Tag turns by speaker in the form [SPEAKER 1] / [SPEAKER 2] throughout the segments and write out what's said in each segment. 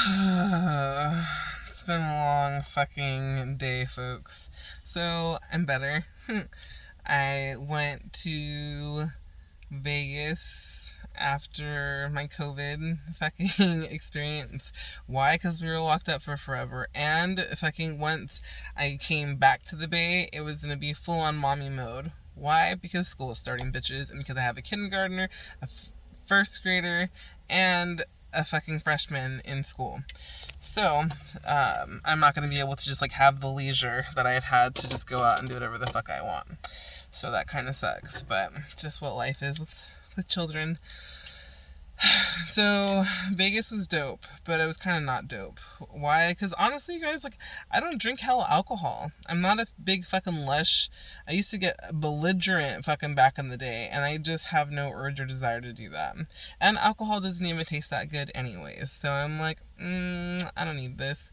[SPEAKER 1] It's been a long fucking day, folks. So, I'm better. I went to Vegas after my COVID fucking experience. Why? Because we were locked up for forever. And fucking once I came back to the Bay, it was gonna be full on mommy mode. Why? Because school is starting, bitches. And because I have a kindergartner, a first grader, and a fucking freshman in school. So, I'm not going to be able to just like have the leisure that I had to just go out and do whatever the fuck I want. So that kind of sucks, but it's just what life is with children. So Vegas was dope, but it was kind of not dope. Why? Because honestly, guys, like, I don't drink hella alcohol. I'm not a big fucking lush. I used to get belligerent fucking back in the day, and I just have no urge or desire to do that. And alcohol doesn't even taste that good anyways. So I'm like, I don't need this.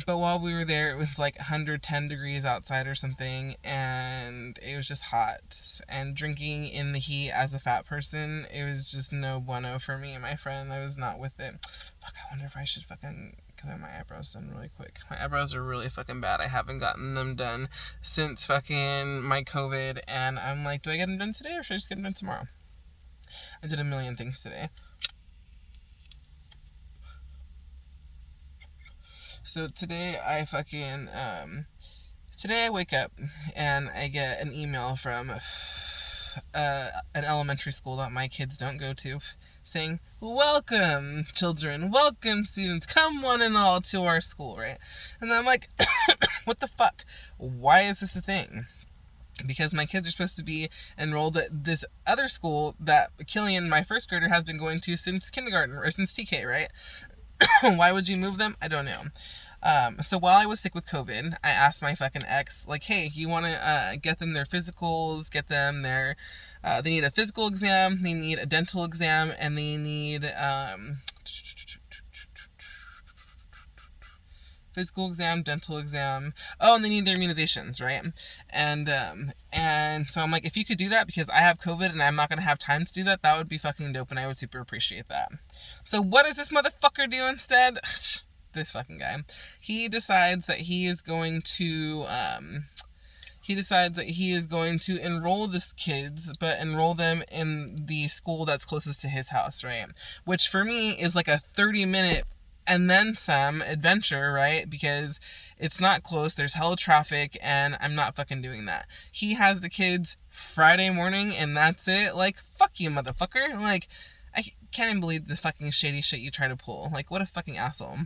[SPEAKER 1] But while we were there, it was like 110 degrees outside or something, and it was just hot. And drinking in the heat as a fat person, it was just no bueno for me and my friend. I was not with it. Fuck, I wonder if I should fucking go get my eyebrows done really quick. My eyebrows are really fucking bad. I haven't gotten them done since fucking my COVID, and I'm like, do I get them done today or should I just get them done tomorrow? I did a million things today. So today I fucking, today I wake up and I get an email from an elementary school that my kids don't go to saying, welcome children, welcome students, come one and all to our school, right? And I'm like, what the fuck? Why is this a thing? Because my kids are supposed to be enrolled at this other school that Killian, my first grader, has been going to since kindergarten, or since TK, right? Why would you move them? I don't know. So while I was sick with COVID, I asked my fucking ex, like, hey, you want to get them their physicals, get them their, they need a physical exam, they need a dental exam, and they need, physical exam, dental exam. Oh, and they need their immunizations, right? And so I'm like, if you could do that, because I have COVID and I'm not gonna have time to do that, that would be fucking dope, and I would super appreciate that. So what does this motherfucker do instead? This fucking guy. He decides that he is going to enroll these kids, but enroll them in the school that's closest to his house, right? Which for me is like a 30-minute and then some adventure, right? Because it's not close, there's hella traffic, and I'm not fucking doing that. He has the kids Friday morning, and that's it. Like, fuck you, motherfucker. Like, I can't even believe the fucking shady shit you try to pull. Like, what a fucking asshole.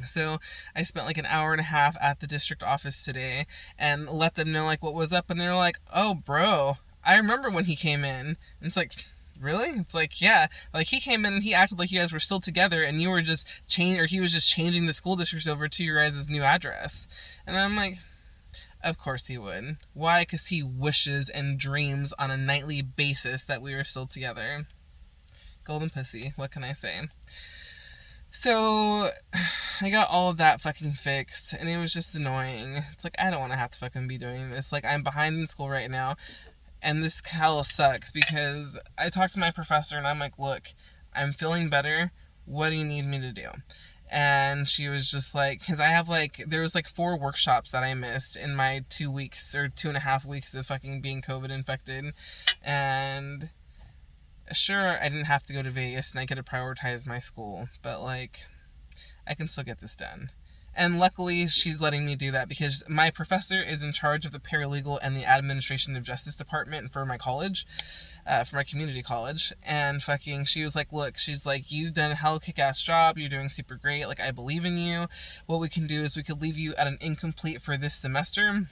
[SPEAKER 1] So I spent like an hour and a half at the district office today and let them know like what was up, and they're like, oh bro, I remember when he came in. And it's like, really? It's like, yeah, like he came in and he acted like you guys were still together and you were just he was just changing the school districts over to your guys' new address. And I'm like, of course he would. Why? Because he wishes and dreams on a nightly basis that we were still together. Golden pussy, what can I say? So I got all of that fucking fixed, and it was just annoying. It's like, I don't want to have to fucking be doing this. Like, I'm behind in school right now, and this hell sucks because I talked to my professor and I'm like, look, I'm feeling better. What do you need me to do? And she was just like, because I have like, there was like 4 workshops that I missed in my 2 weeks or 2.5 weeks of fucking being COVID infected. And sure, I didn't have to go to Vegas and I could have prioritized my school, but like, I can still get this done. And luckily, she's letting me do that because my professor is in charge of the paralegal and the administration of justice department for my college, for my community college. And fucking, she was like, look, she's like, you've done a hell kick-ass job. You're doing super great. Like, I believe in you. What we can do is we could leave you at an incomplete for this semester.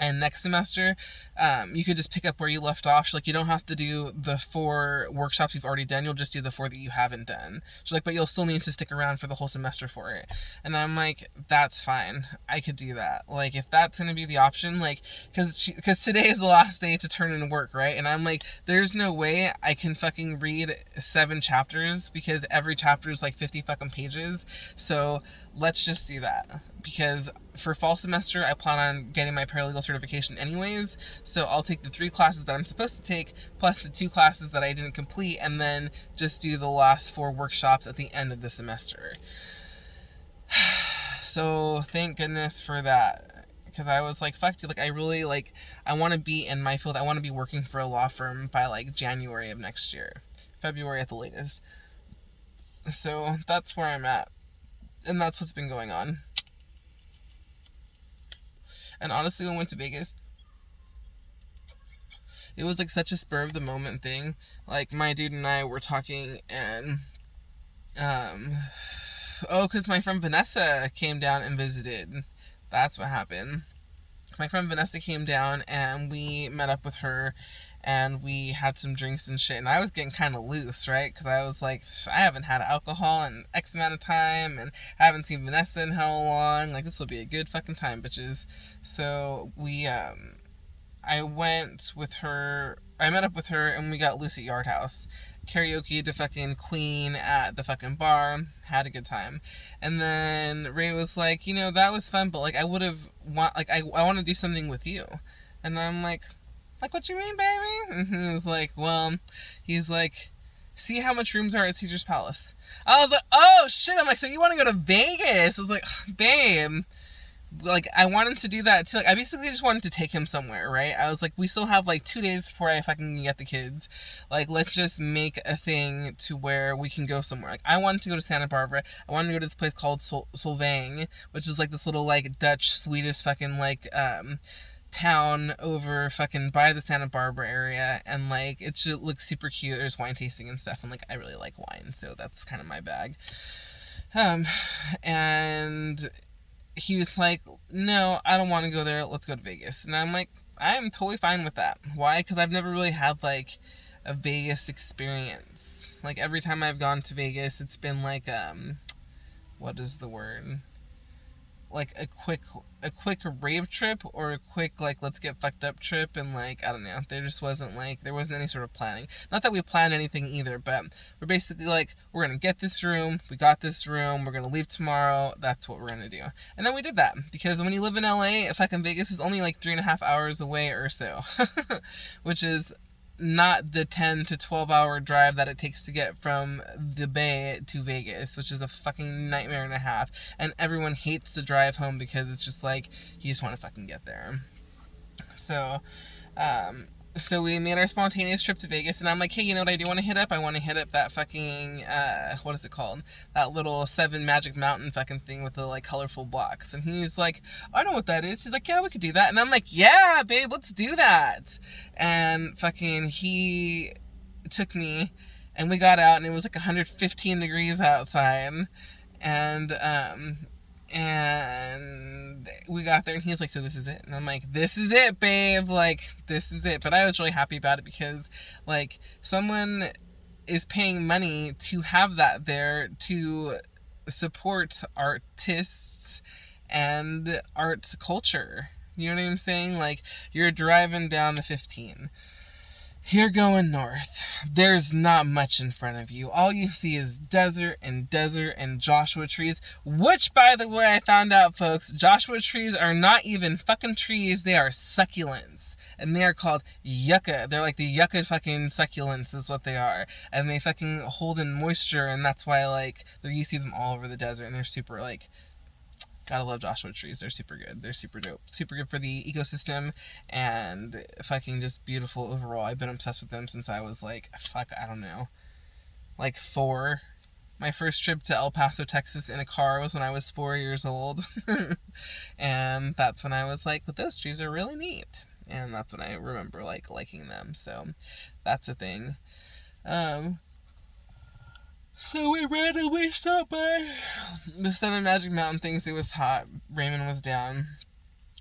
[SPEAKER 1] And next semester, you could just pick up where you left off. She's like, you don't have to do the 4 workshops you've already done. You'll just do the 4 that you haven't done. She's like, but you'll still need to stick around for the whole semester for it. And I'm like, that's fine. I could do that. Like, if that's going to be the option, like, because today is the last day to turn in work, right? And I'm like, there's no way I can fucking read 7 chapters because every chapter is like 50 fucking pages. So let's just do that. because for fall semester, I plan on getting my paralegal certification anyways. So I'll take the 3 classes that I'm supposed to take, plus the 2 classes that I didn't complete, and then just do the last 4 workshops at the end of the semester. So thank goodness for that. Because I was like, fuck you, like, I really, like, I want to be in my field. I want to be working for a law firm by, like, January of next year. February at the latest. So that's where I'm at. And that's what's been going on. And honestly, when I went to Vegas, it was, like, such a spur of the moment thing. Like, my dude and I were talking, and, because my friend Vanessa came down and visited. That's what happened. My friend Vanessa came down and we met up with her and we had some drinks and shit. And I was getting kind of loose, right? Because I was like, I haven't had alcohol in X amount of time and I haven't seen Vanessa in how long. Like, this will be a good fucking time, bitches. So I went with her. I met up with her and we got loose at Yard House. Karaoke to fucking Queen at the fucking bar. Had a good time. And then Ray was like, that was fun, but like I want to do something with you. And I'm like, what you mean, baby? And he's like, see how much rooms are at Caesar's Palace. I was like, oh shit. I'm like, so you want to go to Vegas? I was like, babe, like, I wanted to do that too. Like, I basically just wanted to take him somewhere, right? I was like, we still have like 2 days before I fucking get the kids. Like, let's just make a thing to where we can go somewhere. Like, I wanted to go to Santa Barbara. I wanted to go to this place called Solvang, which is like this little like Dutch, Swedish fucking like town over fucking by the Santa Barbara area, and like it should look super cute. There's wine tasting and stuff, and like I really like wine, so that's kind of my bag. And he was like, no, I don't want to go there. Let's go to Vegas. And I'm like, I'm totally fine with that. Why? Because I've never really had like a Vegas experience. Like, every time I've gone to Vegas, it's been like, what is the word? Like a quick rave trip, or a quick like let's get fucked up trip, and like I don't know, there wasn't any sort of planning. Not that we planned anything either, but we're basically like, we're gonna get this room, we got this room, we're gonna leave tomorrow, that's what we're gonna do. And then we did that, because when you live in LA, fucking Vegas is only like 3.5 hours away or so. Which is not the 10 to 12 hour drive that it takes to get from the Bay to Vegas, which is a fucking nightmare and a half. And everyone hates to drive home because it's just like, you just want to fucking get there. So we made our spontaneous trip to Vegas, and I'm like, hey, you know what I do want to hit up? I want to hit up that fucking, what is it called? That little 7 Magic Mountain fucking thing with the, like, colorful blocks. And he's like, I know what that is. He's like, yeah, we could do that. And I'm like, yeah, babe, let's do that. And fucking he took me, and we got out, and it was like 115 degrees outside. And we got there, and he was like, so this is it? And I'm like, this is it, babe, like, this is it. But I was really happy about it, because like, someone is paying money to have that there to support artists and arts culture. You know what I'm saying? Like, you're driving down the 15, you're going north. There's not much in front of you. All you see is desert and Joshua trees. Which, by the way, I found out, folks, Joshua trees are not even fucking trees. They are succulents. And they are called yucca. They're like the yucca fucking succulents is what they are. And they fucking hold in moisture. And that's why, like, you see them all over the desert. And they're super, like, gotta love Joshua trees. They're super good. They're super dope. Super good for the ecosystem, and fucking just beautiful overall. I've been obsessed with them since I was like, I don't know, like 4. My first trip to El Paso, Texas in a car was when I was 4 years old. And that's when I was like, well, those trees are really neat. And that's when I remember like liking them. So that's a thing. So we randomly stopped by the 7 Magic Mountain things. It was hot. Raymond was down.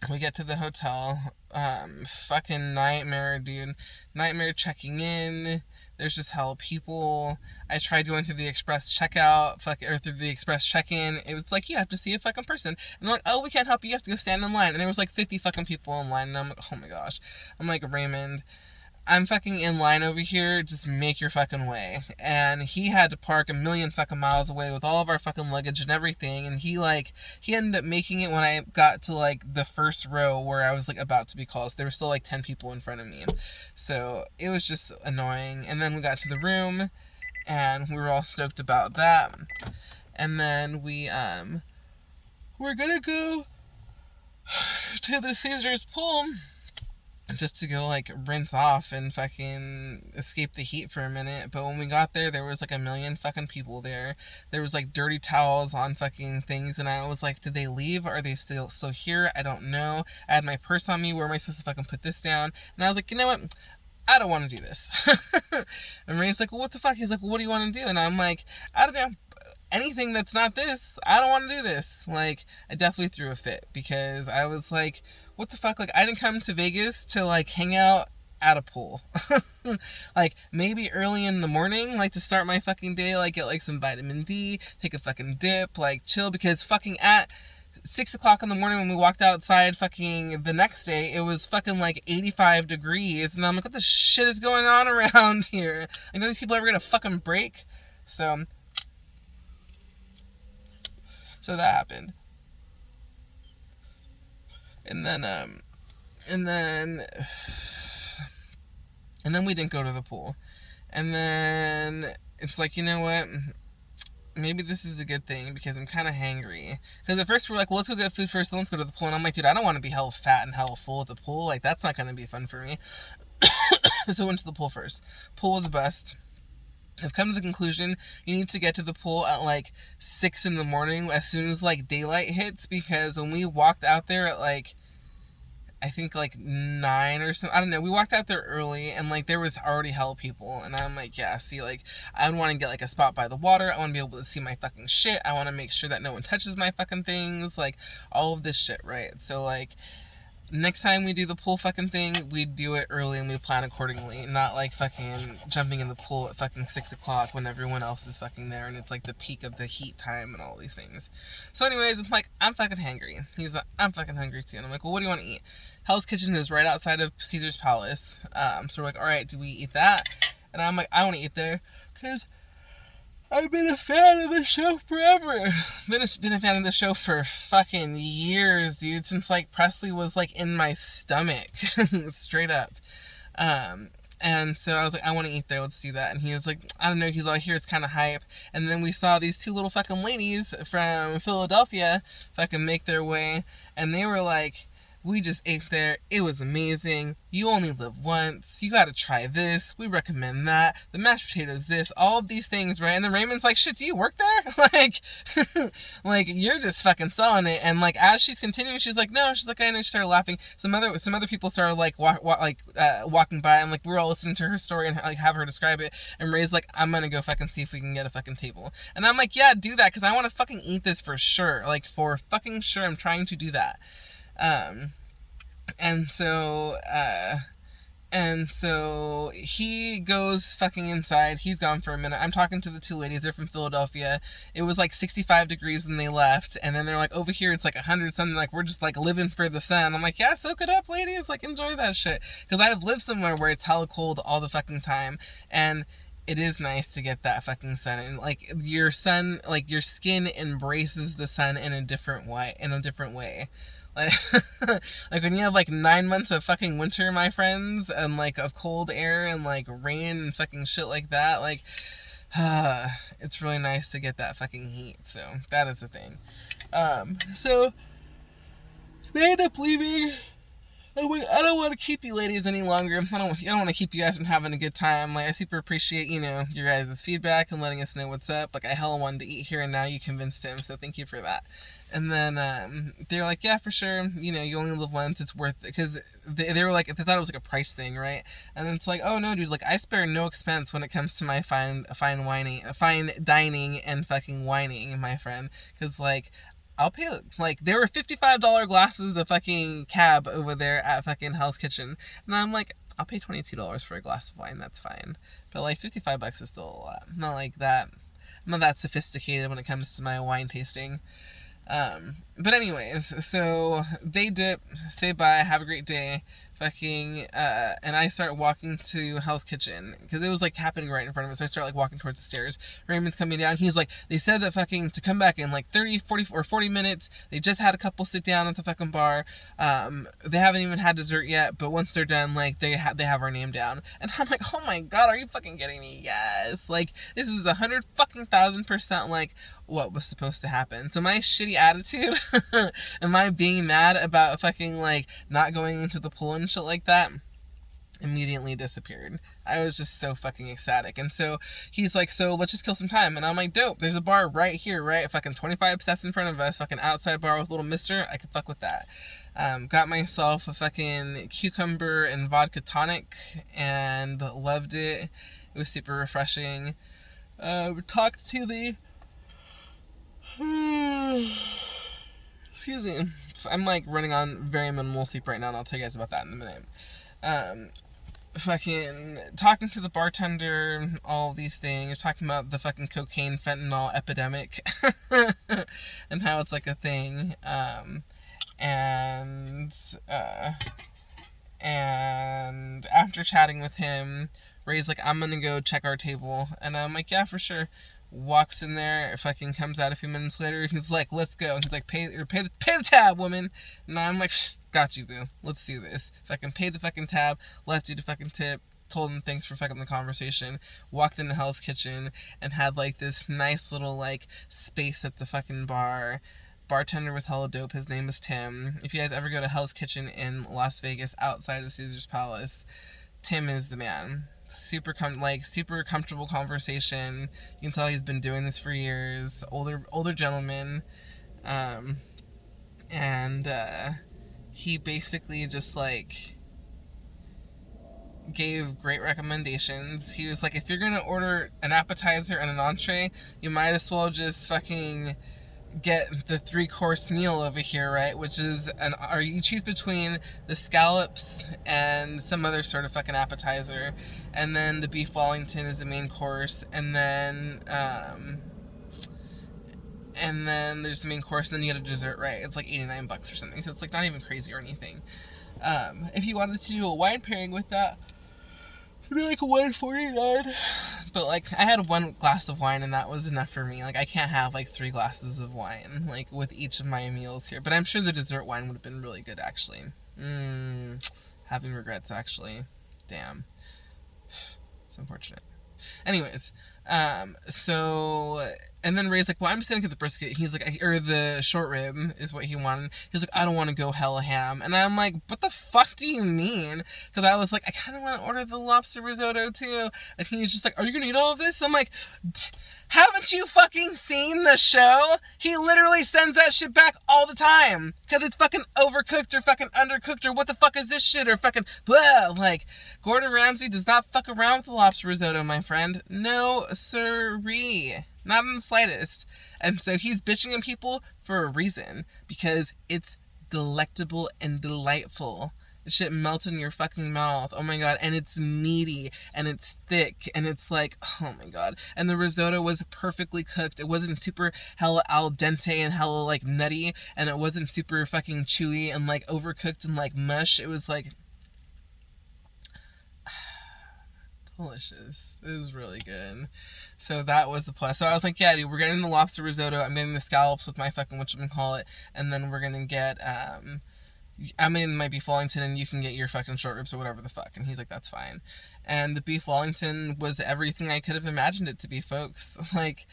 [SPEAKER 1] We get to the hotel. Fucking nightmare, dude. Nightmare checking in. There's just hella people. I tried going through the express checkout, through the express check-in. It was like, you have to see a fucking person. And they're like, oh, we can't help you. You have to go stand in line. And there was like 50 fucking people in line. And I'm like, oh my gosh. I'm like, Raymond, I'm fucking in line over here, just make your fucking way. And he had to park a million fucking miles away with all of our fucking luggage and everything. And he ended up making it when I got to like the first row where I was like about to be called. So there were still like 10 people in front of me. So it was just annoying. And then we got to the room and we were all stoked about that. And then we're gonna go to the Caesars pool just to go like rinse off and fucking escape the heat for a minute. But when we got there was like a million fucking people there. There was like dirty towels on fucking things, and I was like, did they leave? Are they still here? I don't know. I had my purse on me. Where am I supposed to fucking put this down? And I was like, you know what? I don't want to do this. And Ray's like, well, what the fuck? He's like, well, what do you want to do? And I'm like, I don't know. Anything that's not this. I don't want to do this. Like, I definitely threw a fit because I was like, what the fuck? Like, I didn't come to Vegas to like hang out at a pool. Like, maybe early in the morning, like to start my fucking day, like get like some vitamin D, take a fucking dip, like chill, because fucking at 6 o'clock in the morning when we walked outside fucking the next day, it was fucking like 85 degrees. And I'm like, what the shit is going on around here? I know these people ever gonna fucking break. So that happened. And then we didn't go to the pool. And then it's like, you know what? Maybe this is a good thing because I'm kind of hangry. Because at first we were like, well, let's go get food first, then let's go to the pool. And I'm like, dude, I don't want to be hella fat and hella full at the pool. Like, that's not going to be fun for me. So we went to the pool first. Pool was the best. I've come to the conclusion you need to get to the pool at like 6 in the morning as soon as like daylight hits, because when we walked out there at like, I think like 9 or something, I don't know, we walked out there early and like there was already hella people, and I'm like, yeah, see, like I want to get like a spot by the water, I want to be able to see my fucking shit, I want to make sure that no one touches my fucking things, like all of this shit, right? So like next time we do the pool fucking thing, we do it early and we plan accordingly. Not like fucking jumping in the pool at fucking 6 o'clock when everyone else is fucking there and it's like the peak of the heat time and all these things. So anyways, I'm like, I'm fucking hungry. He's like, I'm fucking hungry too. And I'm like, well, what do you want to eat? Hell's Kitchen is right outside of Caesar's Palace. So we're like, all right, do we eat that? And I'm like, I want to eat there because I've been a fan of the show forever. Been a fan of the show for fucking years, dude. Since like Presley was like in my stomach, straight up. And so I was like, I want to eat there. Let's do that. And he was like, I don't know. He's all, here, it's kind of hype. And then we saw these two little fucking ladies from Philadelphia fucking make their way, and they were like, we just ate there. It was amazing. You only live once. You gotta try this. We recommend that. The mashed potatoes, this, all of these things, right? And then Raymond's like, shit, do you work there? Like, like you're just fucking selling it. And like as she's continuing, she's like, no. She's like, I know. She started laughing. Some other people started like walking by, and like we were all listening to her story and like have her describe it. And Ray's like, I'm gonna go fucking see if we can get a fucking table. And I'm like, yeah, do that, because I want to fucking eat this for sure. Like for fucking sure, I'm trying to do that. And so he goes fucking inside. He's gone for a minute. I'm talking to the two ladies. They're from Philadelphia. It was like 65 degrees when they left. And then they're like, over here it's like 100 something. Like, we're just like living for the sun. I'm like, yeah, soak it up, ladies. Like, enjoy that shit. Because I've lived somewhere where it's hella cold all the fucking time. And it is nice to get that fucking sun. And like your sun, like your skin embraces the sun in a different way. Like, like when you have like 9 months of fucking winter, my friends, and like of cold air and like rain and fucking shit like that, like, it's really nice to get that fucking heat. So that is the thing. So they end up leaving. I don't want to keep you ladies any longer. I don't want to keep you guys from having a good time. Like, I super appreciate, you know, your guys' feedback and letting us know what's up. Like, I hella wanted to eat here, and now you convinced him, so thank you for that. And then they're like, yeah, for sure, you know, you only live once, it's worth it. Because they were like, they thought it was like a price thing, right? And then it's like, oh no, dude, like I spare no expense when it comes to my fine dining and fucking whining, my friend. Because like, I'll pay, like, there were $55 glasses of fucking cab over there at fucking Hell's Kitchen. And I'm like, I'll pay $22 for a glass of wine, that's fine. But like, $55 is still a lot. I'm not like that. I'm not that sophisticated when it comes to my wine tasting. But anyways, so they dip, say bye, have a great day. and I start walking to Hell's Kitchen because it was like happening right in front of us. So I start like walking towards the stairs. Raymond's coming down. He's like, they said that to come back in like 30, 40 or 40 minutes. They just had a couple sit down at the fucking bar. They haven't even had dessert yet, but once they're done, like they have our name down. And I'm like, oh my God, are you fucking kidding me? Yes. Like this is 100,000% like what was supposed to happen. So my shitty attitude and my being mad about fucking like not going into the pool and shit like that immediately disappeared. I was just so fucking ecstatic. And so he's like, so let's just kill some time. And I'm like, dope, there's a bar right here, right? Fucking 25 steps in front of us, fucking outside bar with little mister. I could fuck with that. Got myself a fucking cucumber and vodka tonic and loved it. It was super refreshing. Talked to the excuse me. I'm like running on very minimal sleep right now, and I'll tell you guys about that in a minute. Fucking talking to the bartender, all these things, talking about the fucking cocaine fentanyl epidemic and how it's like a thing. And after chatting with him, Ray's like, I'm gonna go check our table, and I'm like, yeah, for sure. Walks in there, fucking comes out a few minutes later. He's like, let's go. He's like, pay the tab, woman. And I'm like, got you, boo. Let's do this. Fucking paid the fucking tab, left you the fucking tip, told him thanks for fucking the conversation, walked into Hell's Kitchen, and had like this nice little like space at the fucking bar. Bartender was hella dope. His name was Tim. If you guys ever go to Hell's Kitchen in Las Vegas outside of Caesar's Palace, Tim is the man. Super comfortable conversation. You can tell he's been doing this for years. Older gentleman, and he basically just like gave great recommendations. He was like, if you're gonna order an appetizer and an entree, you might as well just fucking get the 3-course meal over here, right? Which is or you choose between the scallops and some other sort of fucking appetizer, and then the beef Wellington is the main course, and then there's the main course, and then you get a dessert, right? It's like $89 or something, so it's like not even crazy or anything. If you wanted to do a wine pairing with that, it'd be like $149. But like I had 1 glass of wine and that was enough for me. Like I can't have like 3 glasses of wine like with each of my meals here. But I'm sure the dessert wine would have been really good actually. Having regrets actually. Damn. It's unfortunate. Anyways, and then Ray's like, well, I'm just gonna get the brisket. He's like, or the short rib is what he wanted. He's like, I don't want to go hella ham. And I'm like, what the fuck do you mean? Because I was like, I kind of want to order the lobster risotto too. And he's just like, are you gonna eat all of this? I'm like, haven't you fucking seen the show? He literally sends that shit back all the time. Because it's fucking overcooked or fucking undercooked or what the fuck is this shit or fucking blah. Like, Gordon Ramsay does not fuck around with the lobster risotto, my friend. No siree. Not in the slightest. And so he's bitching at people for a reason. Because it's delectable and delightful. The shit melts in your fucking mouth. Oh my god. And it's meaty. And it's thick. And it's like, oh my god. And the risotto was perfectly cooked. It wasn't super hella al dente and hella like nutty. And it wasn't super fucking chewy and like overcooked and like mush. It was like delicious. It was really good. So that was the plus. So I was like, yeah, dude, we're getting the lobster risotto. I'm getting the scallops with my fucking whatchamacallit. And then we're gonna get I'm in my beef Wellington and you can get your fucking short ribs or whatever the fuck. And he's like, that's fine. And the beef Wellington was everything I could have imagined it to be, folks. Like,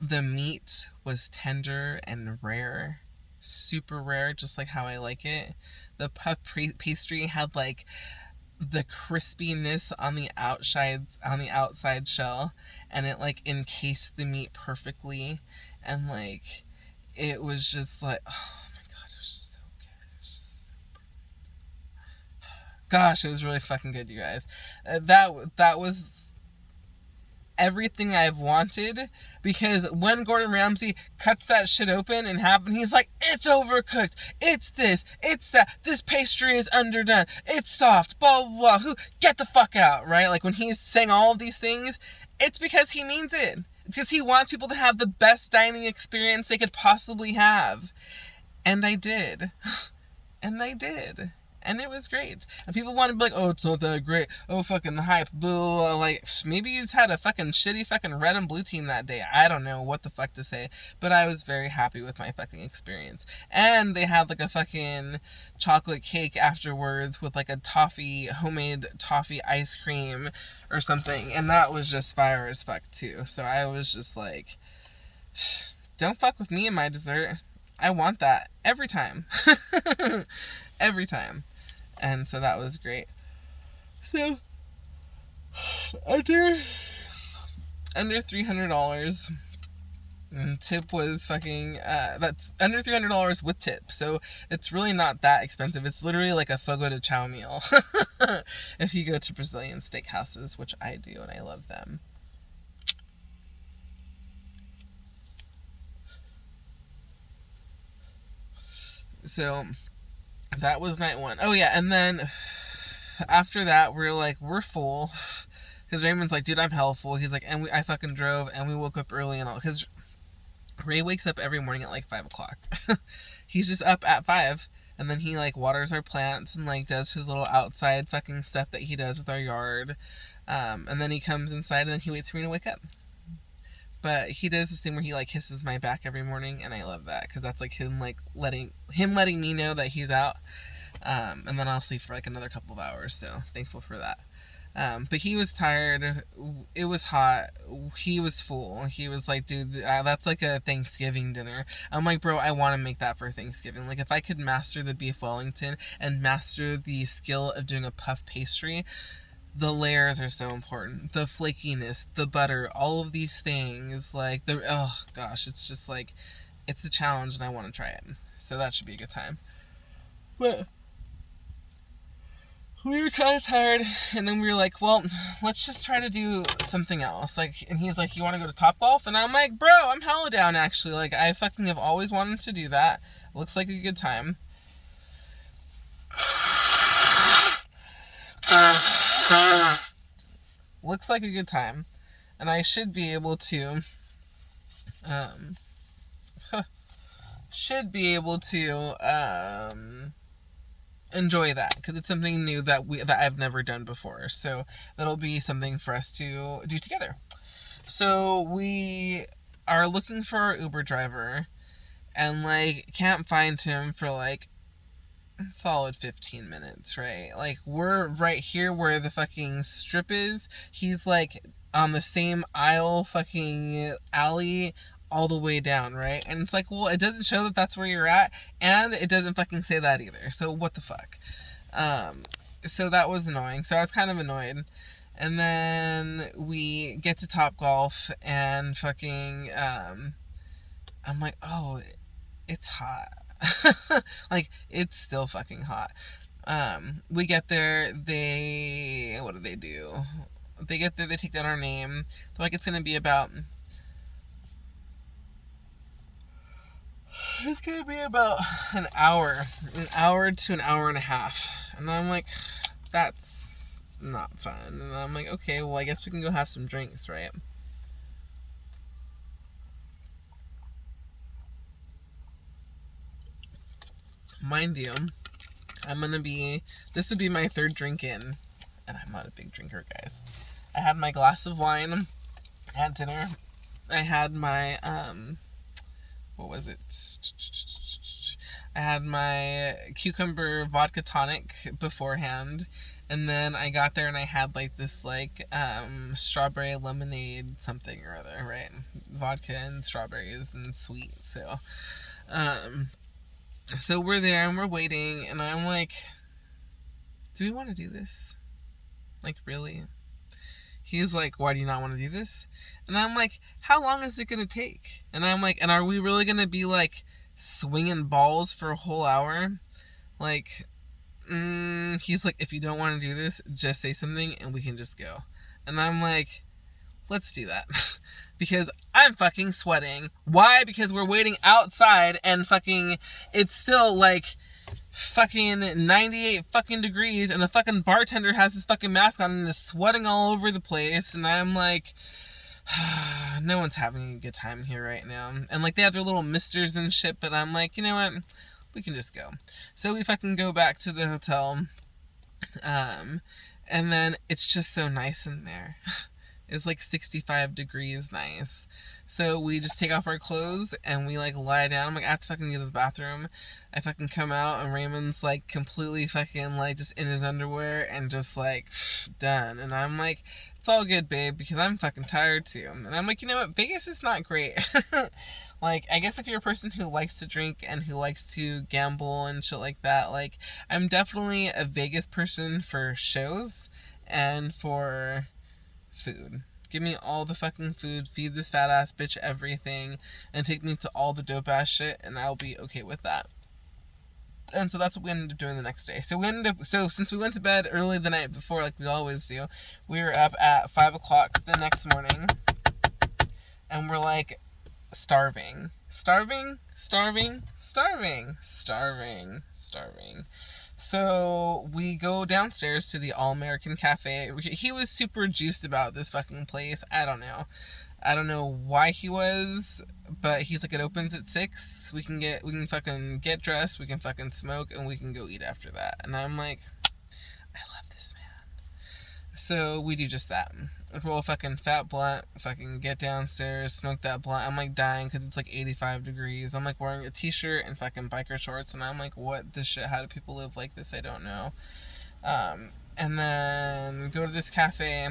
[SPEAKER 1] the meat was tender and rare. Super rare, just like how I like it. The puff pastry had like the crispiness on the outside shell, and it like encased the meat perfectly, and like it was just like, oh my god, it was just so good. It was just so perfect. Gosh, it was really fucking good, you guys. That was everything I've wanted, because when Gordon Ramsay cuts that shit open and he's like, it's overcooked, it's this, it's that, this pastry is underdone, it's soft, blah blah blah, get the fuck out, right? Like when he's saying all of these things, it's because he means it. It's because he wants people to have the best dining experience they could possibly have. And I did. And I did. And it was great. And people want to be like, oh, it's not that great. Oh, fucking the hype. Blah, blah, blah. Like, maybe you just had a fucking shitty fucking red and blue team that day. I don't know what the fuck to say. But I was very happy with my fucking experience. And they had like a fucking chocolate cake afterwards with like a homemade toffee ice cream or something. And that was just fire as fuck too. So I was just like, don't fuck with me and my dessert. I want that every time. Every time. And so that was great. So under $300, and tip was fucking that's under $300 with tip. So it's really not that expensive. It's literally like a fogo de chao meal. If you go to Brazilian steakhouses, which I do, and I love them. So that was night one. Oh yeah, and then after that we're full, because Raymond's like, dude, I'm hell full. He's like, and I fucking drove, and we woke up early and all, because Ray wakes up every morning at like 5 o'clock. He's just up at 5, and then he like waters our plants and like does his little outside fucking stuff that he does with our yard, and then he comes inside and then he waits for me to wake up. But he does this thing where he like kisses my back every morning, and I love that, because that's like him letting me know that he's out. And then I'll sleep for like another couple of hours, so thankful for that. But he was tired. It was hot. He was full. He was like, dude, that's like a Thanksgiving dinner. I'm like, bro, I want to make that for Thanksgiving. Like, if I could master the beef Wellington and master the skill of doing a puff pastry, the layers are so important. The flakiness, the butter, all of these things, like, oh gosh, it's just like, it's a challenge, and I want to try it. So that should be a good time. But we were kind of tired, and then we were like, well, let's just try to do something else. Like, and he's like, you want to go to Topgolf? And I'm like, bro, I'm hella down, actually. Like, I fucking have always wanted to do that. Looks like a good time. Looks like a good time. And I should be able to enjoy that, because it's something new that I've never done before. So that'll be something for us to do together. So we are looking for our Uber driver, and like can't find him for like solid 15 minutes, right? Like, we're right here where the fucking strip is. He's like on the same aisle, fucking alley, all the way down, right? And it's like, well, it doesn't show that that's where you're at, and it doesn't fucking say that either. So what the fuck? So that was annoying. So I was kind of annoyed. And then we get to Topgolf, and fucking I'm like, oh, it's hot. Like, it's still fucking hot. We get there, what do? They get there, they take down our name. They're like, it's gonna be about an hour to an hour and a half. And I'm like, that's not fun. And I'm like, okay, well, I guess we can go have some drinks, right? Mind you, this would be my third drink in, and I'm not a big drinker, guys. I had my glass of wine at dinner. I had my, what was it? I had my cucumber vodka tonic beforehand, and then I got there and I had like this like strawberry lemonade something or other, right? Vodka and strawberries and sweet. So we're there and we're waiting, and I'm like, do we want to do this? Like, really? He's like, why do you not want to do this? And I'm like, how long is it going to take? And I'm like, and are we really going to be like swinging balls for a whole hour? Like, he's like, if you don't want to do this, just say something and we can just go. And I'm like, let's do that. Because I'm fucking sweating. Why? Because we're waiting outside, and fucking, it's still like fucking 98 fucking degrees, and the fucking bartender has his fucking mask on and is sweating all over the place. And I'm like, no one's having a good time here right now. And like, they have their little misters and shit, but I'm like, you know what? we can just go. So we fucking go back to the hotel. And then it's just so nice in there. It's like 65 degrees nice. So we just take off our clothes and we like lie down. I'm like, I have to fucking go to the bathroom. I fucking come out and Raymond's like completely fucking like just in his underwear and just like done. And I'm like, it's all good, babe, because I'm fucking tired too. And I'm like, you know what? Vegas is not great. Like, I guess if you're a person who likes to drink and who likes to gamble and shit like that, like, I'm definitely a Vegas person for shows and for food. Give me all the fucking food, feed this fat ass bitch everything, and take me to all the dope ass shit, and I'll be okay with that. And so that's what we ended up doing the next day. So since we went to bed early the night before, like we always do, we were up at 5 o'clock the next morning, and we're like, starving. So we go downstairs to the All American Cafe. He was super juiced about this fucking place. I don't know why he was, but he's like, it opens at 6. We can fucking get dressed, we can fucking smoke, and we can go eat after that. And I'm like, I love this man. So we do just that. Roll a fucking fat blunt, fucking get downstairs, smoke that blunt. I'm like dying because it's like 85 degrees. I'm like wearing a t-shirt and fucking biker shorts, and I'm like, what the shit? How do people live like this? I don't know. And then go to this cafe.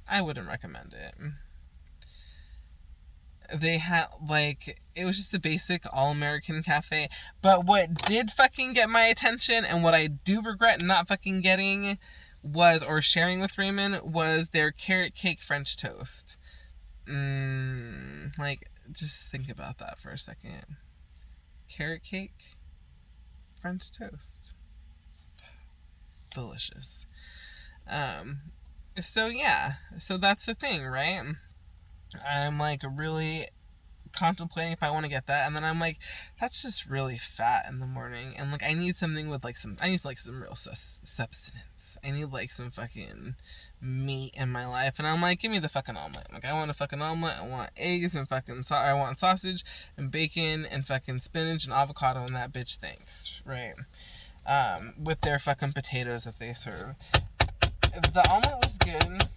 [SPEAKER 1] I wouldn't recommend it. They had, like, it was just a basic all-American cafe. But what did fucking get my attention, and what I do regret not fucking getting was, or sharing with Raymond, was their carrot cake French toast. Like, just think about that for a second. Carrot cake French toast. Delicious. So yeah. So that's the thing, right? I'm like really contemplating if I want to get that, and then I'm like, that's just really fat in the morning, and like I need something with like some real substance. I need like some fucking meat in my life, and I'm like, give me the fucking omelet. Like I want a fucking omelet. I want eggs and fucking I want sausage and bacon and fucking spinach and avocado and that bitch thanks, right? With their fucking potatoes that they serve. The omelet was good.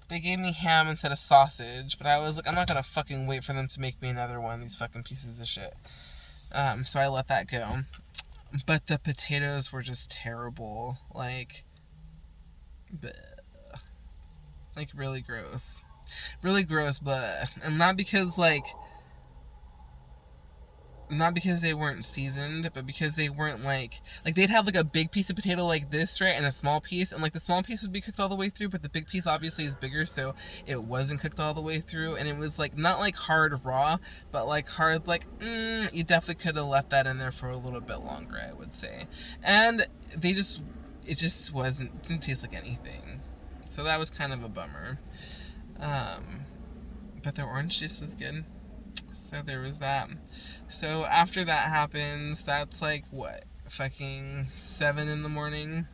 [SPEAKER 1] They gave me ham instead of sausage, but I was like, I'm not gonna fucking wait for them to make me another one, these fucking pieces of shit. So I let that go. But the potatoes were just terrible. Like, bleh. Like really gross. Really gross, but, and not because they weren't seasoned, but because they weren't like they'd have like a big piece of potato like this, right, and a small piece, and like the small piece would be cooked all the way through, but the big piece obviously is bigger, so it wasn't cooked all the way through, and it was like not like hard raw, but like hard like you definitely could have left that in there for a little bit longer, I would say. And it just didn't taste like anything, so that was kind of a bummer. But their orange juice was good. So there was that. So after that happens, that's like what, fucking 7 in the morning.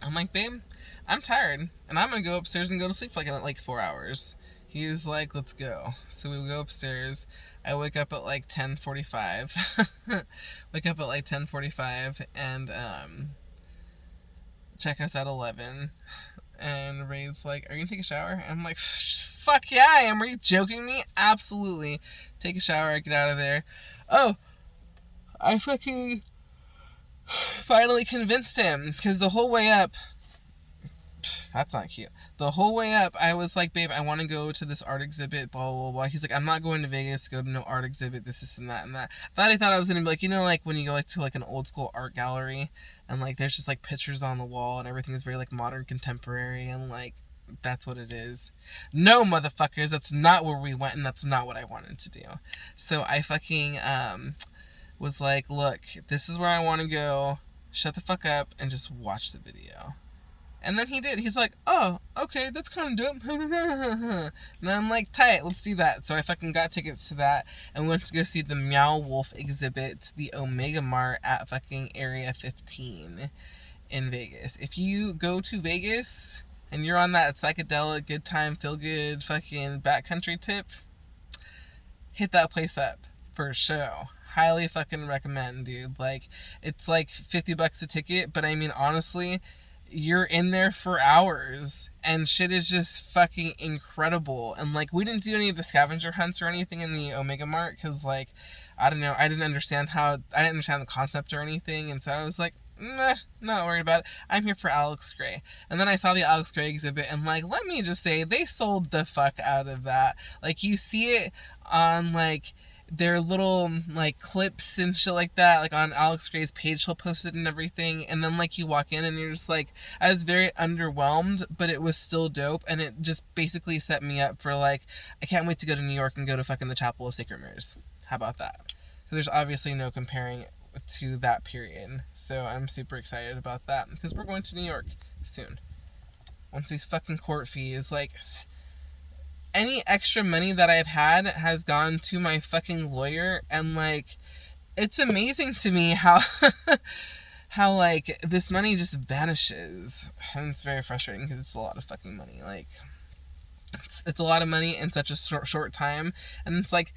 [SPEAKER 1] I'm like, babe, I'm tired, and I'm gonna go upstairs and go to sleep for like 4 hours. He was like, let's go. So we go upstairs. I wake up at like 10:45. Wake up at like 10:45 and check us at 11. And Ray's like, are you gonna take a shower? And I'm like, fuck yeah I am. Are you joking me? Absolutely. Take a shower, I get out of there. Oh, I fucking finally convinced him, because the whole way up, that's not cute. The whole way up, I was like, babe, I want to go to this art exhibit, blah, blah, blah. He's like, I'm not going to Vegas to go to no art exhibit, this and that and that. I thought I was going to be like, you know, like when you go like to like an old school art gallery, and like there's just like pictures on the wall, and everything is very like modern contemporary, and like, that's what it is. No, motherfuckers, that's not where we went, and that's not what I wanted to do. So I fucking, was like, look, this is where I want to go. Shut the fuck up and just watch the video. And then he did. He's like, oh, okay, that's kind of dope. And I'm like, tight, let's do that. So I fucking got tickets to that, and we went to go see the Meow Wolf exhibit, the Omega Mart at fucking Area 15 in Vegas. If you go to Vegas and you're on that psychedelic, good time, feel good, fucking backcountry tip, hit that place up for show. Highly fucking recommend, dude. Like, it's like $50 a ticket, but I mean, honestly, you're in there for hours and shit is just fucking incredible. And like, we didn't do any of the scavenger hunts or anything in the Omega Mart because, like, I don't know, I didn't understand the concept or anything, and so I was like, meh, not worried about it. I'm here for Alex Grey. And then I saw the Alex Grey exhibit, and like, let me just say, they sold the fuck out of that. Like, you see it on like their little like clips and shit like that, like on Alex Grey's page, she'll post it and everything, and then like you walk in and you're just like, I was very underwhelmed, but it was still dope, and it just basically set me up for like, I can't wait to go to New York and go to fucking the Chapel of Sacred Mirrors. How about that? There's obviously no comparing to that period, so I'm super excited about that because we're going to New York soon. Once these fucking court fees, like, any extra money that I've had has gone to my fucking lawyer, and like, it's amazing to me how how like this money just vanishes, and it's very frustrating because it's a lot of fucking money. Like, it's a lot of money in such a short time, and it's like,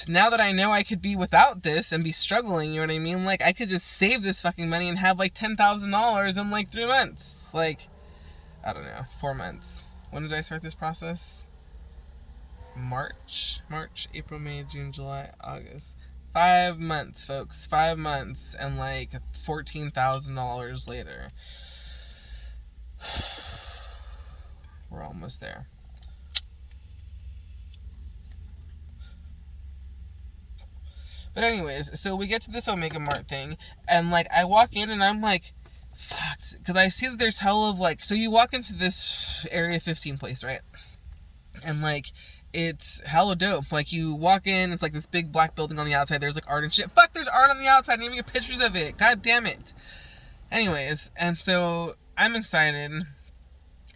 [SPEAKER 1] now that I know I could be without this and be struggling, you know what I mean? Like, I could just save this fucking money and have like $10,000 in like 3 months. Like, I don't know, 4 months. When did I start this process? March, April, May, June, July, August. 5 months, folks. 5 months, and like $14,000 later. We're almost there. But anyways, so we get to this Omega Mart thing, and like, I walk in and I'm like, fuck, because I see that there's hell of like, so you walk into this Area 15 place, right? And like, it's hella dope. Like, you walk in, it's like this big black building on the outside, there's like art and shit. Fuck, there's art on the outside, I didn't even get pictures of it. God damn it. Anyways, and so I'm excited.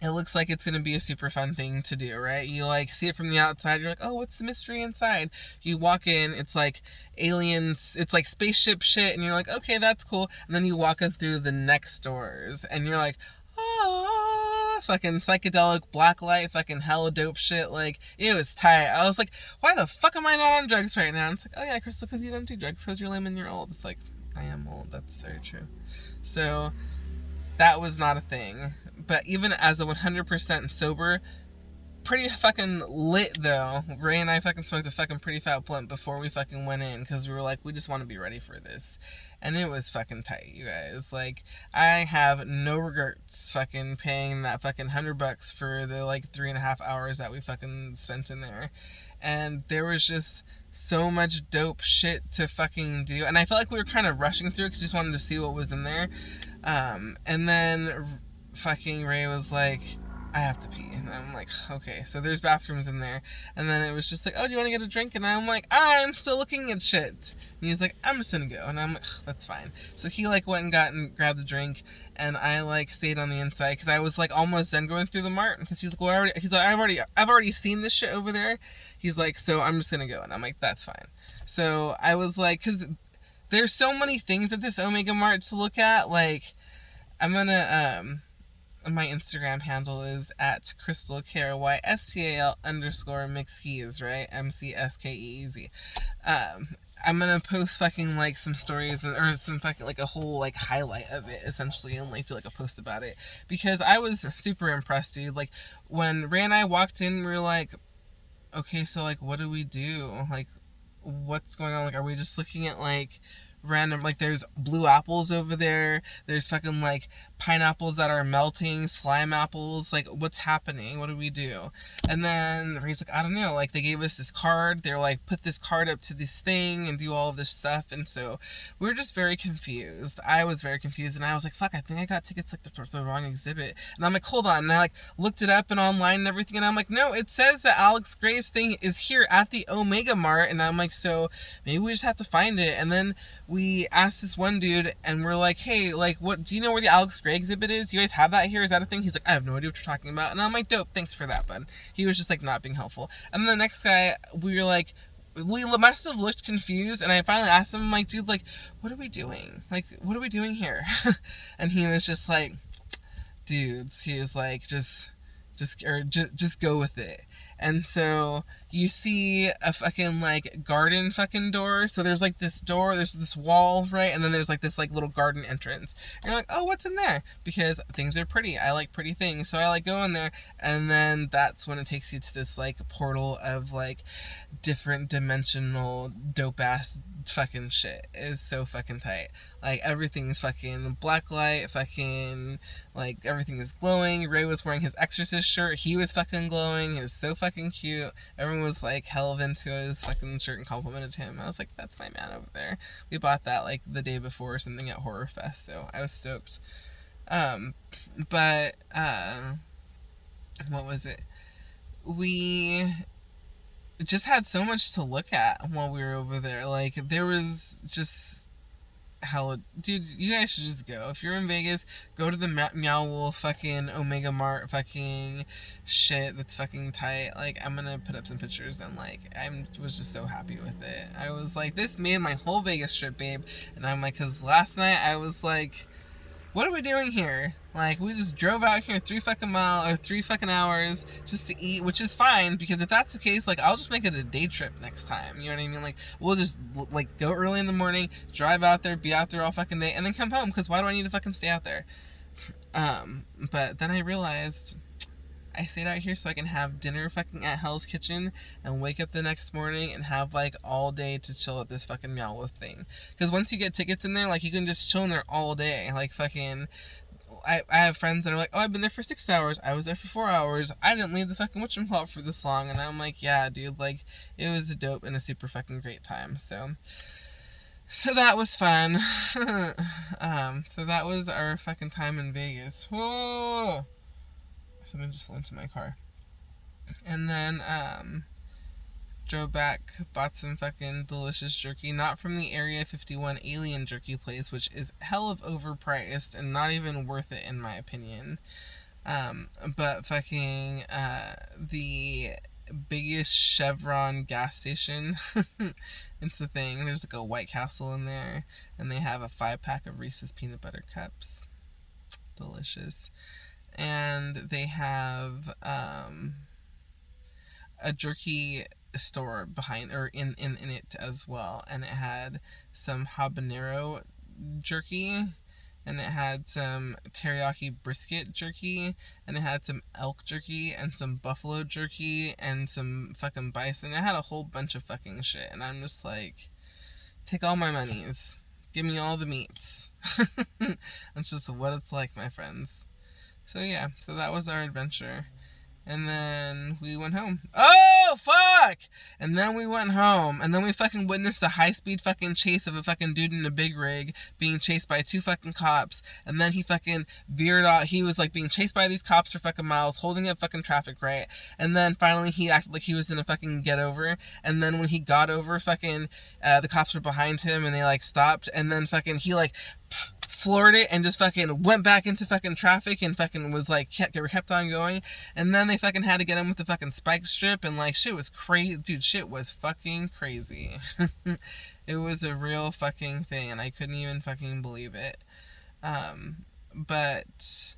[SPEAKER 1] It looks like it's going to be a super fun thing to do, right? You like see it from the outside, you're like, oh, what's the mystery inside? You walk in, it's like aliens, it's like spaceship shit, and you're like, okay, that's cool. And then you walk in through the next doors, and you're like, oh, fucking psychedelic blacklight, fucking hella dope shit. Like, it was tight. I was like, why the fuck am I not on drugs right now? And it's like, oh yeah, Crystal, because you don't do drugs, because you're lame and you're old. It's like, I am old, that's very true. So that was not a thing. But even as a 100% sober, pretty fucking lit though. Ray and I fucking smoked a fucking pretty fat blunt before we fucking went in, because we were like, we just want to be ready for this. And it was fucking tight, you guys. Like, I have no regrets fucking paying that fucking $100 for the like 3.5 hours that we fucking spent in there. And there was just so much dope shit to fucking do, and I felt like we were kind of rushing through because we just wanted to see what was in there. And then fucking Ray was like, I have to pee. And I'm like, okay. So there's bathrooms in there. And then it was just like, oh, do you want to get a drink? And I'm like, I'm still looking at shit. And he's like, I'm just gonna go. And I'm like, that's fine. So he like went and grabbed a drink, and I like stayed on the inside because I was like almost done going through the mart, because he's like, well, I've already seen this shit over there. He's like, so I'm just gonna go. And I'm like, that's fine. So I was like, because there's so many things at this Omega Mart to look at. Like, I'm gonna my Instagram handle is at Crystal KRYSTAL _McKeez, right? MCSKEEZ. I'm gonna post fucking like some stories or some fucking like a whole like highlight of it essentially, and like do like a post about it, because I was super impressed, dude. Like, when Ray and I walked in, we were like, okay, so like, what do we do? Like, what's going on? Like, are we just looking at like random, like, there's blue apples over there, there's fucking like pineapples that are melting, slime apples, like, what's happening? What do we do? And then Ray's like, I don't know, like, they gave us this card, they're like, put this card up to this thing and do all of this stuff. And so we were just very confused. I was very confused, and I was like, fuck, I think I got tickets like the wrong exhibit. And I'm like, hold on. And I like looked it up and online and everything, and I'm like, no, it says that Alex Grey's thing is here at the Omega Mart. And I'm like, so maybe we just have to find it. And then we asked this one dude, and we're like, hey, like, what, do you know where the Alex Grey exhibit is? You guys have that here? Is that a thing? He's like, I have no idea what you're talking about. And I'm like, dope, thanks for that, bud. He was just like not being helpful. And then the next guy, we were like, we must have looked confused, and I finally asked him, I'm like, dude, like, what are we doing? Like, what are we doing here? And he was just like, dudes, he was like, just go with it. And so you see a fucking like garden fucking door. So there's like this door, there's this wall, right? And then there's like this like little garden entrance. And you're like, oh, what's in there? Because things are pretty. I like pretty things. So I like go in there, and then that's when it takes you to this like portal of like different dimensional dope ass fucking shit. It is so fucking tight. Like everything is fucking black light, fucking like everything is glowing. Ray was wearing his Exorcist shirt. He was fucking glowing. He was so fucking cute. Everyone was like hell into his fucking shirt and complimented him. I was like, that's my man over there. We bought that like the day before or something at Horror Fest, so I was stoked. But what was it? We just had so much to look at while we were over there. Like there was just hell, dude. You guys should just go. If you're in Vegas, go to the Meow Wolf fucking Omega Mart fucking shit. That's fucking tight. Like I'm gonna put up some pictures, and like I was just so happy with it. I was like, this made my whole Vegas trip, babe. And I'm like, cause last night I was like, what are we doing here? Like, we just drove out here 3 fucking hours just to eat, which is fine, because if that's the case, like, I'll just make it a day trip next time. You know what I mean? Like, we'll just, like, go early in the morning, drive out there, be out there all fucking day, and then come home, because why do I need to fucking stay out there? But then I realized I stayed out here so I can have dinner fucking at Hell's Kitchen and wake up the next morning and have like all day to chill at this fucking Meow Wolf thing. Because once you get tickets in there, like you can just chill in there all day. Like fucking, I have friends that are like, oh, I've been there for 6 hours. I was there for 4 hours. I didn't leave the fucking whatchamacallit for this long. And I'm like, yeah, dude, like it was a dope and a super fucking great time. So that was fun. So that was our fucking time in Vegas. Whoa! Something just flew into my car. And then drove back, bought some fucking delicious jerky, not from the Area 51 Alien jerky place, which is hell of overpriced and not even worth it in my opinion. But fucking the biggest Chevron gas station. It's a thing. There's like a White Castle in there, and they have a 5-pack of Reese's peanut butter cups. Delicious. And they have a jerky store behind or in it as well, and it had some habanero jerky, and it had some teriyaki brisket jerky, and it had some elk jerky and some buffalo jerky and some fucking bison. It had a whole bunch of fucking shit, and I'm just like, take all my monies, give me all the meats. That's just what it's like, my friends. So yeah, so that was our adventure. And then we went home. Oh, fuck! And then we went home. And then we fucking witnessed a high-speed fucking chase of a fucking dude in a big rig being chased by 2 fucking cops. And then he fucking veered off. He was like being chased by these cops for fucking miles, holding up fucking traffic, right? And then finally he acted like he was gonna fucking get over. And then when he got over, fucking the cops were behind him and they like stopped. And then fucking he like floored it and just fucking went back into fucking traffic and fucking was like kept on going. And then they fucking had to get him with the fucking spike strip, and like shit was crazy, dude. Shit was fucking crazy. It was a real fucking thing, and I couldn't even fucking believe it. But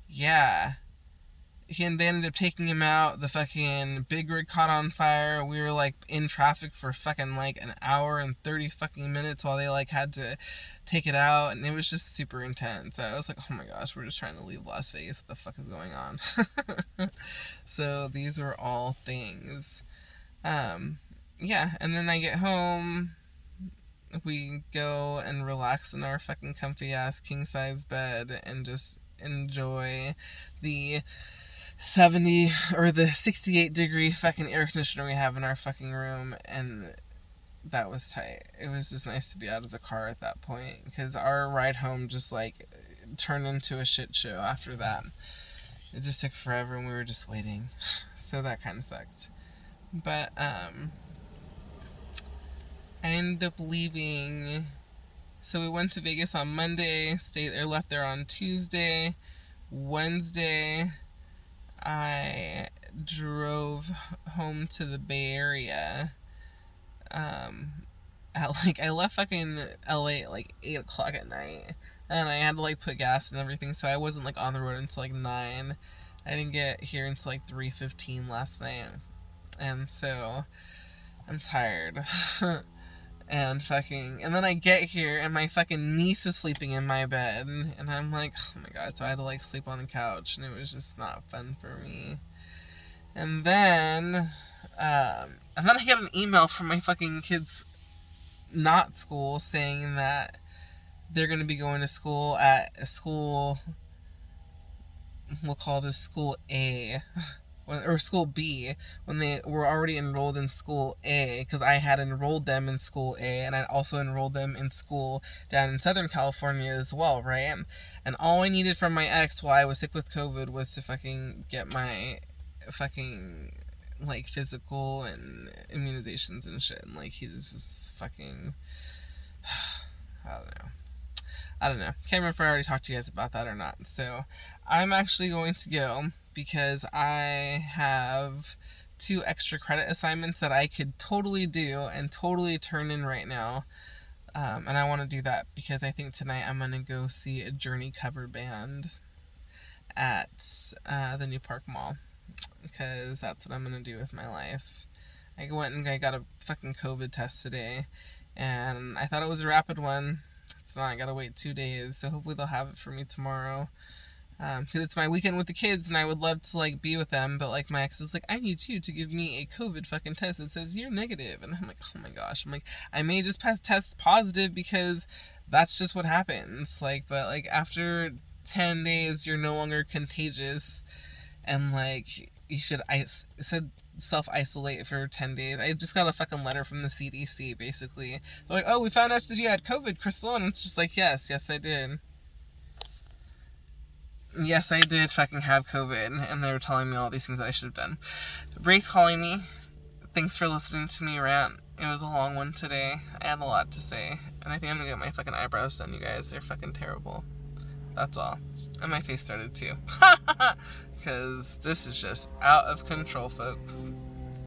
[SPEAKER 1] yeah, they ended up taking him out. The fucking big rig caught on fire. We were like in traffic for fucking like an hour and 30 fucking minutes while they like had to take it out, and it was just super intense. I was like, oh my gosh, we're just trying to leave Las Vegas. What the fuck is going on? So these were all things. Yeah, and then I get home. We go and relax in our fucking comfy ass king size bed and just enjoy the 70 or the 68 degree fucking air conditioner we have in our fucking room, and that was tight. It was just nice to be out of the car at that point, because our ride home just like turned into a shit show after that. It just took forever and we were just waiting. So that kind of sucked. But I ended up leaving. So we went to Vegas on Monday, stayed there, left there on Tuesday. Wednesday I drove home to the Bay Area. I left fucking LA at like 8 o'clock at night, and I had to like put gas and everything, so I wasn't like on the road until like 9. I didn't get here until like 3:15 last night. And so I'm tired. And then I get here and my fucking niece is sleeping in my bed, and I'm like, oh my god. So I had to like sleep on the couch, and it was just not fun for me. And then I get an email from my fucking kids' not school saying that they're going to be going to school at a school, we'll call this school A, or school B, when they were already enrolled in school A, because I had enrolled them in school A, and I also enrolled them in school down in Southern California as well, right? And all I needed from my ex while I was sick with COVID was to fucking get my fucking like physical and immunizations and shit, and like he's just fucking I don't know. Can't remember if I already talked to you guys about that or not. So I'm actually going to go because I have 2 extra credit assignments that I could totally do and totally turn in right now. And I want to do that because I think tonight I'm going to go see a Journey cover band at the New Park Mall, because that's what I'm going to do with my life. I went and I got a fucking COVID test today, and I thought it was a rapid one. It's not. I gotta wait 2 days, so hopefully they'll have it for me tomorrow. Because it's my weekend with the kids, and I would love to like be with them, but like my ex is like, I need you to give me a COVID fucking test that says you're negative, and I'm like, oh my gosh. I'm like, I may just test positive because that's just what happens. Like, but like after 10 days, you're no longer contagious, and like you should said self-isolate for 10 days. I just got a fucking letter from the CDC, basically. They're like, oh, we found out that you had COVID, Crystal, and it's just like, yes I did. Yes, I did fucking have COVID, and they were telling me all these things that I should have done. Ray's calling me. Thanks for listening to me rant. It was a long one today. I had a lot to say, and I think I'm gonna get my fucking eyebrows done, you guys. They're fucking terrible. That's all. And my face started too. Because this is just out of control, folks.